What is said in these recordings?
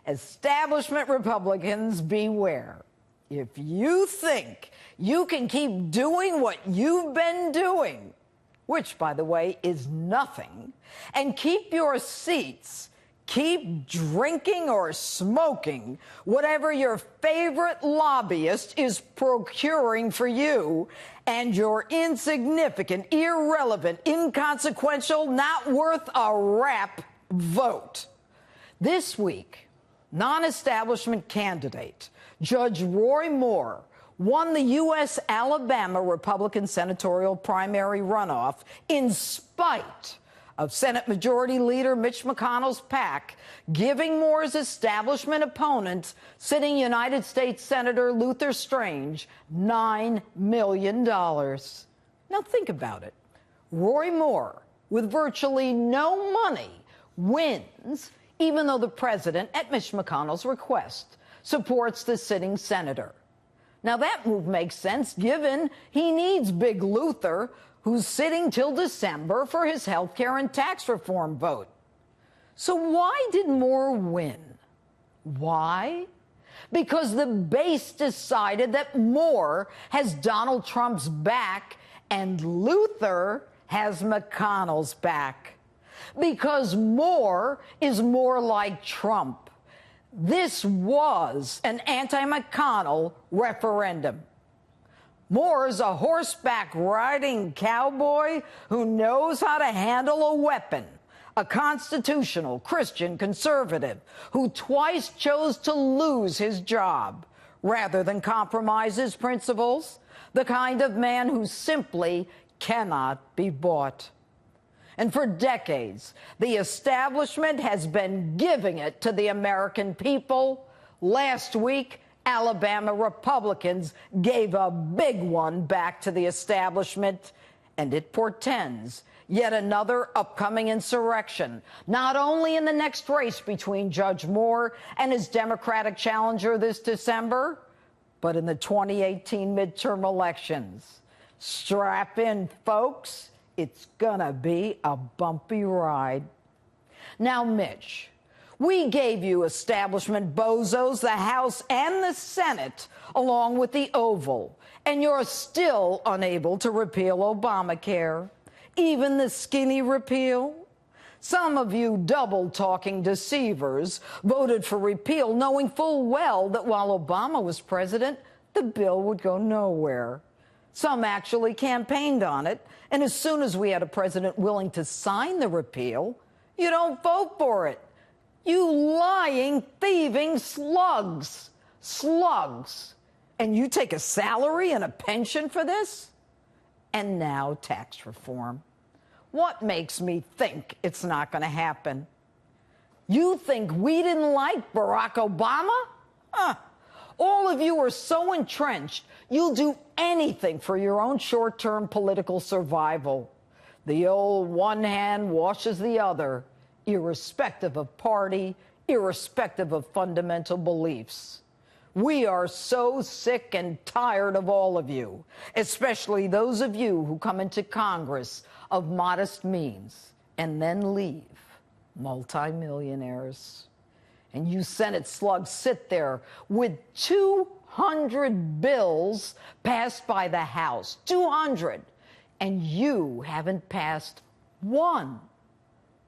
Establishment Republicans, beware. If you think you can keep doing what you've been doing, which, by the way, is nothing, and keep your seats, keep drinking or smoking whatever your favorite lobbyist is procuring for you, and your insignificant, irrelevant, inconsequential, not worth a rap vote. This week, non-establishment candidate Judge Roy Moore won the U.S. Alabama Republican senatorial primary runoff in spite of Senate Majority Leader Mitch McConnell's PAC giving Moore's establishment opponent, sitting United States Senator Luther Strange, $9 million. Now think about it. Roy Moore, with virtually no money, wins, even though the president, at Mitch McConnell's request, supports the sitting senator. Now, that move makes sense, given he needs Big Luther, who's sitting till December, for his health care and tax reform vote. So why did Moore win? Why? Because the base decided that Moore has Donald Trump's back and Luther has McConnell's back. Because Moore is more like Trump. This was an anti-McConnell referendum. Moore's a horseback riding cowboy who knows how to handle a weapon, a constitutional Christian conservative who twice chose to lose his job rather than compromise his principles, the kind of man who simply cannot be bought. And for decades, the establishment has been giving it to the American people. Last week, Alabama Republicans gave a big one back to the establishment, and it portends yet another upcoming insurrection, not only in the next race between Judge Moore and his Democratic challenger this December, but in the 2018 midterm elections. Strap in, folks. It's gonna be a bumpy ride. Now, Mitch, we gave you establishment bozos, the House and the Senate, along with the Oval, and you're still unable to repeal Obamacare, even the skinny repeal. Some of you double-talking deceivers voted for repeal, knowing full well that while Obama was president, the bill would go nowhere. Some actually campaigned on it, and as soon as we had a president willing to sign the repeal, you don't vote for it. You lying, thieving slugs. Slugs. And you take a salary and a pension for this? And now tax reform. What makes me think it's not going to happen? You think we didn't like Barack Obama? All of you are so entrenched, you'll do anything for your own short-term political survival. The old one hand washes the other, irrespective of party, irrespective of fundamental beliefs. We are so sick and tired of all of you, especially those of you who come into Congress of modest means and then leave multimillionaires. And you Senate slugs sit there with 200 bills passed by the House, 200, and you haven't passed one.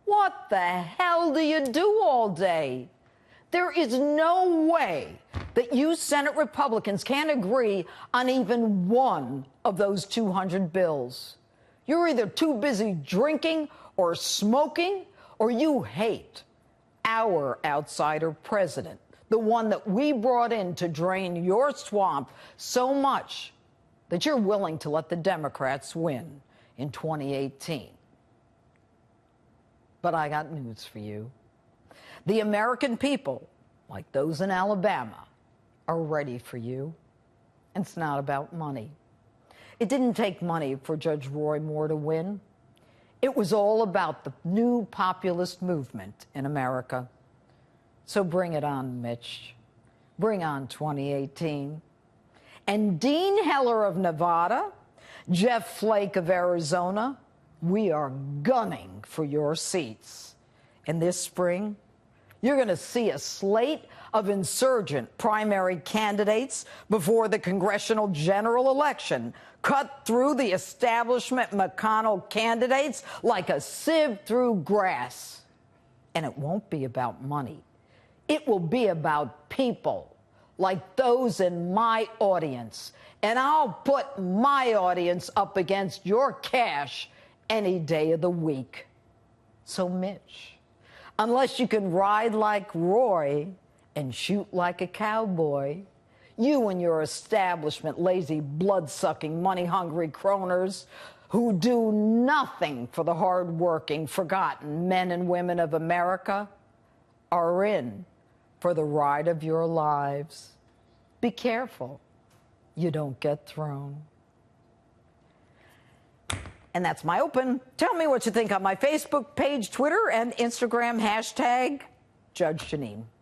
What the hell do you do all day? There is no way that you Senate Republicans can agree on even one of those 200 bills. You're either too busy drinking or smoking, or you hate our outsider president, the one that we brought in to drain your swamp so much that you're willing to let the Democrats win in 2018. But I got news for you. The American people, like those in Alabama, are ready for you. And it's not about money. It didn't take money for Judge Roy Moore to win. It was all about the new populist movement in America. So bring it on, Mitch. Bring on 2018. And Dean Heller of Nevada, Jeff Flake of Arizona, we are gunning for your seats. And this spring, You're going to see a slate of insurgent primary candidates before the congressional general election cut through the establishment McConnell candidates like a sieve through grass. And it won't be about money. It will be about people like those in my audience. And I'll put my audience up against your cash any day of the week. So, Mitch, unless you can ride like Roy and shoot like a cowboy, you and your establishment lazy, blood-sucking, money-hungry croners who do nothing for the hard-working, forgotten men and women of America are in for the ride of your lives. Be careful you don't get thrown. And that's my open. Tell me what you think on my Facebook page, Twitter, and Instagram, #Judge Jeanine.